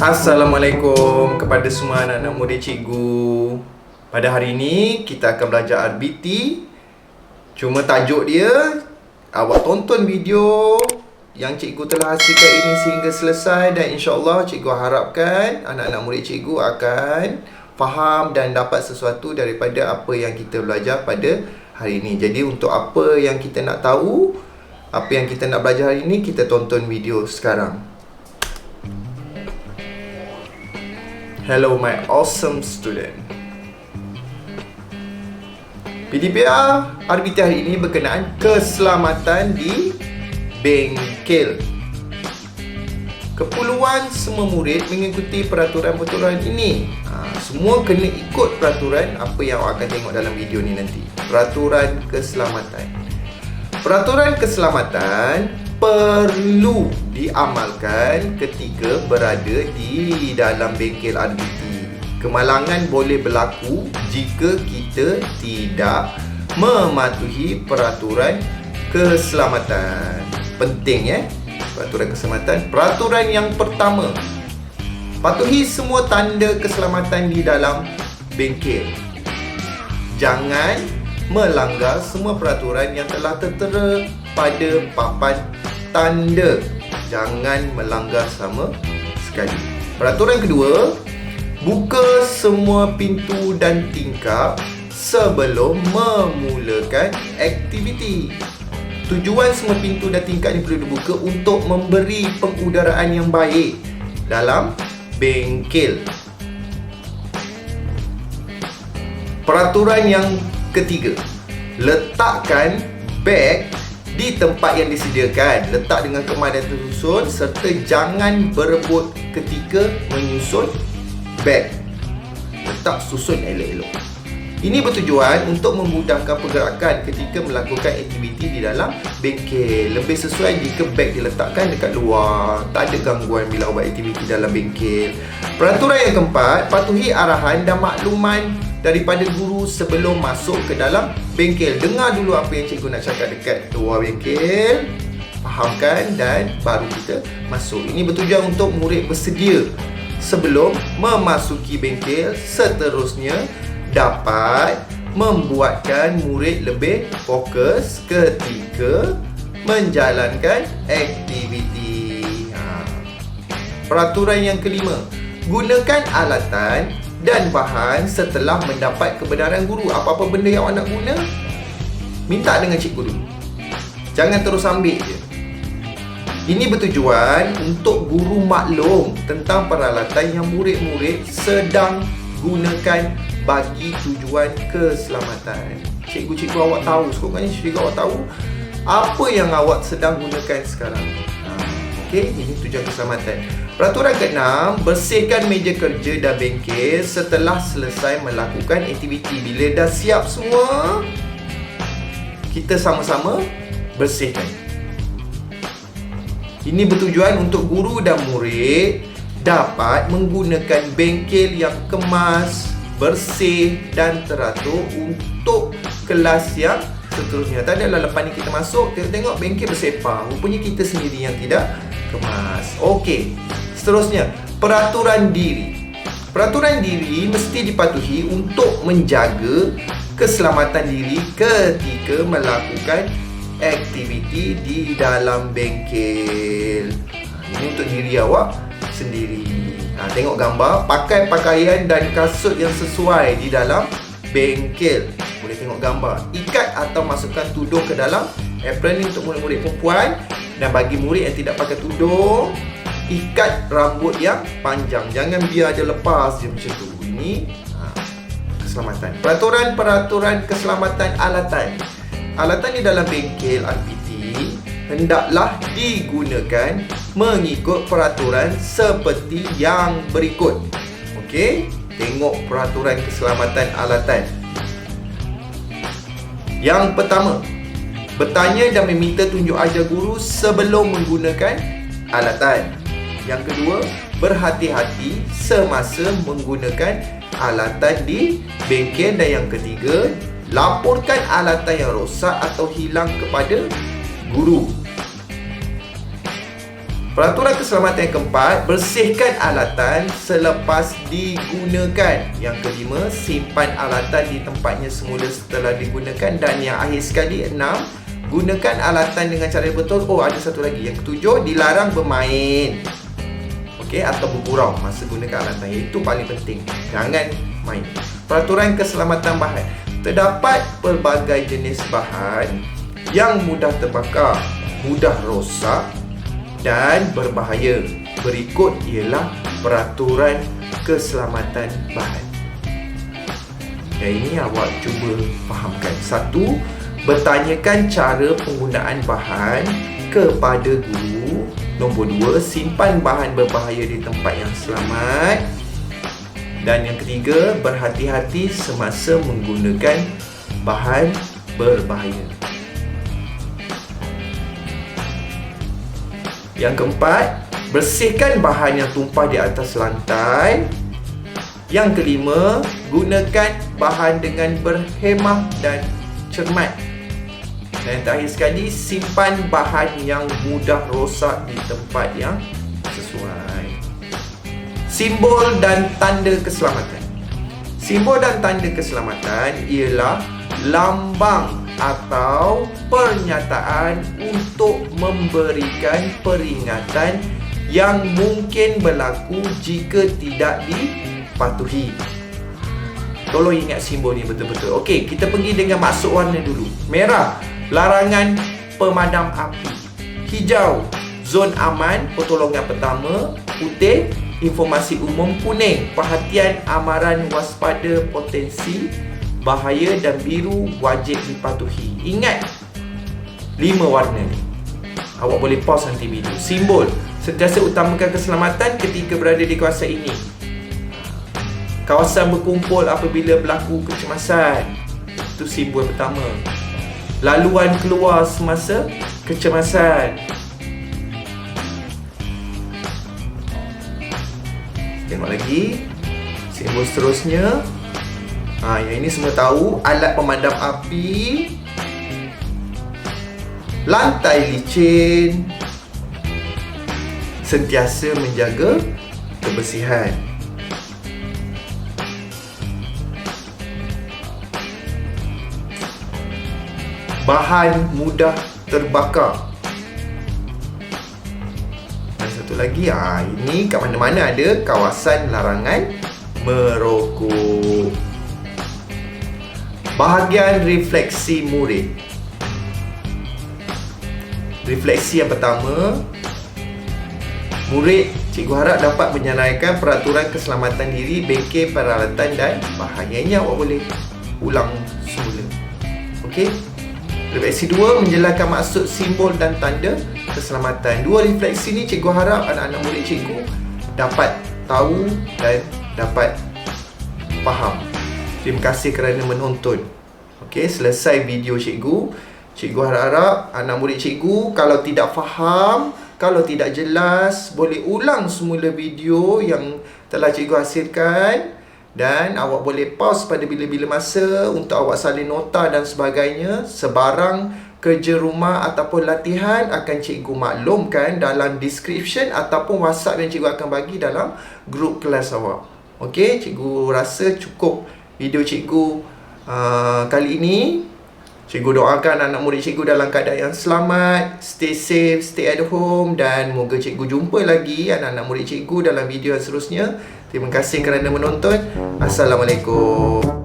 Assalamualaikum kepada semua anak-anak murid cikgu. Pada hari ini kita akan belajar RBT. Cuma tajuk dia, awak tonton video yang cikgu telah hasilkan ini sehingga selesai. Dan insyaAllah cikgu harapkan anak-anak murid cikgu akan faham dan dapat sesuatu daripada apa yang kita belajar pada hari ini. Jadi untuk apa yang kita nak tahu, apa yang kita nak belajar hari ini, kita tonton video sekarang. Hello my awesome student. PDPR RBT hari ini berkenaan keselamatan di bengkel. Keperluan semua murid mengikuti peraturan-peraturan ini. Semua kena ikut peraturan apa yang awak akan tengok dalam video ni nanti. Peraturan keselamatan. Peraturan keselamatan perlu diamalkan ketika berada di dalam bengkel RBT. Kemalangan boleh berlaku jika kita tidak mematuhi peraturan keselamatan. Penting peraturan keselamatan. Peraturan yang pertama, patuhi semua tanda keselamatan di dalam bengkel. Jangan melanggar semua peraturan yang telah tertera pada papan tanda. Jangan melanggar sama sekali. Peraturan kedua, buka semua pintu dan tingkap sebelum memulakan aktiviti. Tujuan semua pintu dan tingkap ini perlu dibuka untuk memberi pengudaraan yang baik dalam bengkel. Peraturan yang ketiga, letakkan beg di tempat yang disediakan. Letak dengan kemas dan tersusun, serta jangan berebut ketika menyusun beg. Letak susun elok-elok. Ini bertujuan untuk memudahkan pergerakan ketika melakukan aktiviti di dalam bengkel. Lebih sesuai jika beg diletakkan dekat luar, tak ada gangguan bila buat aktiviti dalam bengkel. Peraturan yang keempat, patuhi arahan dan makluman daripada guru sebelum masuk ke dalam bengkel. Dengar dulu apa yang cikgu nak cakap dekat luar bengkel, fahamkan dan baru kita masuk. Ini bertujuan untuk murid bersedia sebelum memasuki bengkel. Seterusnya dapat membuatkan murid lebih fokus ketika menjalankan aktiviti. Peraturan yang kelima, gunakan alatan dan bahan setelah mendapat kebenaran guru. Apa-apa benda yang awak nak guna, minta dengan cikgu dulu. Jangan terus ambil je. Ini bertujuan untuk guru maklum tentang peralatan yang murid-murid sedang gunakan bagi tujuan keselamatan. Cikgu-cikgu awak tahu, sekurang-kurangnya cikgu awak tahu apa yang awak sedang gunakan sekarang. Okey, ini tujuan keselamatan. Peraturan ke-6, bersihkan meja kerja dan bengkel setelah selesai melakukan aktiviti. Bila dah siap semua, kita sama-sama bersihkan. Ini bertujuan untuk guru dan murid dapat menggunakan bengkel yang kemas, bersih dan teratur untuk kelas yang seterusnya. Tak adalah lepas ni kita masuk, tengok bengkel bersepah, rupanya kita sendiri yang tidak kemas. Okey, seterusnya, peraturan diri. Peraturan diri mesti dipatuhi untuk menjaga keselamatan diri ketika melakukan aktiviti di dalam bengkel. Ini untuk diri awak sendiri. Tengok gambar, pakai pakaian dan kasut yang sesuai di dalam bengkel. Boleh tengok gambar. Ikat atau masukkan tudung ke dalam apron ni untuk murid-murid perempuan. Dan bagi murid yang tidak pakai tudung, ikat rambut yang panjang. Jangan biar dia lepas je macam tu. Ini keselamatan. Peraturan keselamatan alatan. Alatan di dalam bengkel RBT hendaklah digunakan mengikut peraturan seperti yang berikut. Okey, tengok peraturan keselamatan alatan. Yang pertama, bertanya dan meminta tunjuk ajar guru sebelum menggunakan alatan. Yang kedua, berhati-hati semasa menggunakan alatan di bengkel. Dan yang ketiga, laporkan alatan yang rosak atau hilang kepada guru. Peraturan keselamatan yang keempat, bersihkan alatan selepas digunakan. Yang kelima, simpan alatan di tempatnya semula setelah digunakan. Dan yang akhir sekali, 6, gunakan alatan dengan cara yang betul. Oh, ada satu lagi. Yang ketujuh, dilarang bermain, okey, atau bergurau masa gunakan alatan. Itu paling penting. Jangan main. Peraturan keselamatan bahan. Terdapat pelbagai jenis bahan yang mudah terbakar, mudah rosak dan berbahaya. Berikut ialah peraturan keselamatan bahan. Yang ini awak cuba fahamkan. 1. Bertanyakan cara penggunaan bahan kepada guru. Nombor 2. Simpan bahan berbahaya di tempat yang selamat. Dan yang ketiga, berhati-hati semasa menggunakan bahan berbahaya. Yang keempat, bersihkan bahan yang tumpah di atas lantai. Yang kelima, gunakan bahan dengan berhemah dan cermat. Dan yang terakhir sekali, simpan bahan yang mudah rosak di tempat yang sesuai. Simbol dan tanda keselamatan. Simbol dan tanda keselamatan ialah lambang atau pernyataan untuk memberikan peringatan yang mungkin berlaku jika tidak dipatuhi. Tolong ingat simbol ni betul-betul. Okey, kita pergi dengan maksud warna dulu. Merah, larangan pemadam api. Hijau, zon aman, pertolongan pertama. Putih, informasi umum. Kuning, perhatian, amaran, waspada, potensi bahaya. Dan biru, wajib dipatuhi. Ingat 5 warna ni. Awak boleh pause nanti video. Simbol, sentiasa utamakan keselamatan ketika berada di kawasan ini. Kawasan berkumpul apabila berlaku kecemasan. Itu simbol pertama. Laluan keluar semasa kecemasan. Tengok lagi. Simbol seterusnya. Yang ini semua tahu. Alat pemadam api. Lantai licin. Sentiasa menjaga kebersihan. Bahan mudah terbakar. Dan satu lagi, ini kat mana-mana ada kawasan larangan merokok. Bahagian refleksi murid. Refleksi yang pertama, murid, cikgu harap dapat menyenaraikan peraturan keselamatan diri, bengkel, peralatan dan bahan. Yang ini awak boleh ulang semula. Okey. Refleksi 2, menjelaskan maksud, simbol dan tanda keselamatan. 2 refleksi ni cikgu harap anak-anak murid cikgu dapat tahu dan dapat faham. Terima kasih kerana menonton. Okey, selesai video cikgu. Cikgu harap anak murid cikgu kalau tidak faham, kalau tidak jelas, boleh ulang semula video yang telah cikgu hasilkan. Dan awak boleh pause pada bila-bila masa untuk awak salin nota dan sebagainya. Sebarang kerja rumah ataupun latihan akan cikgu maklumkan dalam description ataupun WhatsApp yang cikgu akan bagi dalam grup kelas awak. Okey, cikgu rasa cukup video cikgu kali ini. Cikgu doakan anak murid cikgu dalam keadaan yang selamat, stay safe, stay at home, dan moga cikgu jumpa lagi anak-anak murid cikgu dalam video yang seterusnya. Terima kasih kerana menonton. Assalamualaikum.